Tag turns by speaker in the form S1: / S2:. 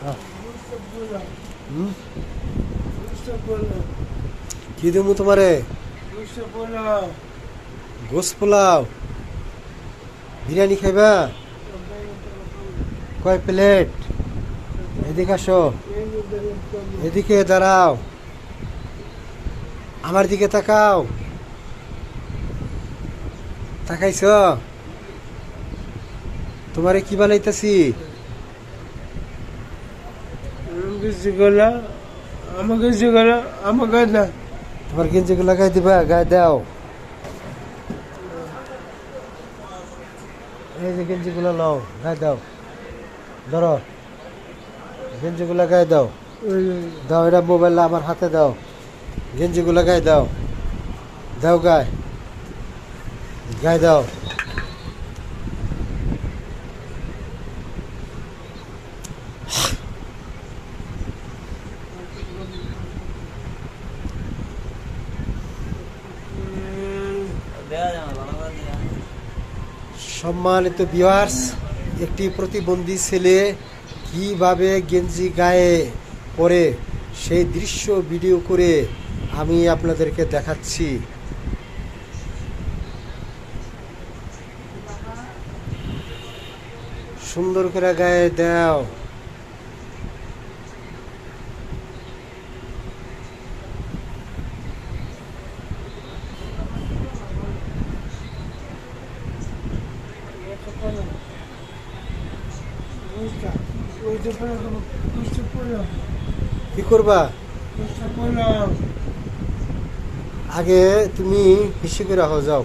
S1: হুম কি দেবো তোমারে? গোস্ত পোলাও, বিরিয়ানি খাইবা? কয় প্লেট? এদিকে আসো, এদিকে দাঁড়াও, আমার দিকে তাকাও। তাকাইছ? তোমারে কি বানাইতেছি? তোমার গেঞ্জি গুলা গায়ে দিবা, গায়ে দাও। এই যে গেঞ্জি গুলা লও, গায়ে দাও। ধরো গেঞ্জি গুলা গায়ে দাও। দাও, এটা মোবাইল আমার হাতে দাও। গেঞ্জি গুলা গায়ে দাও, দাও গায়ে, গায়ে দাও। সম্মানিত ভিউয়ার্স, একটি প্রতিবন্ধী ছেলে কিভাবে গেঞ্জি গায়ে পরে সেই দৃশ্য ভিডিও করে আমি আপনাদেরকে দেখাচ্ছি। সুন্দর করে গায়ে দাও। কি করবা? আগে তুমি হিসেবে রাখো, যাও।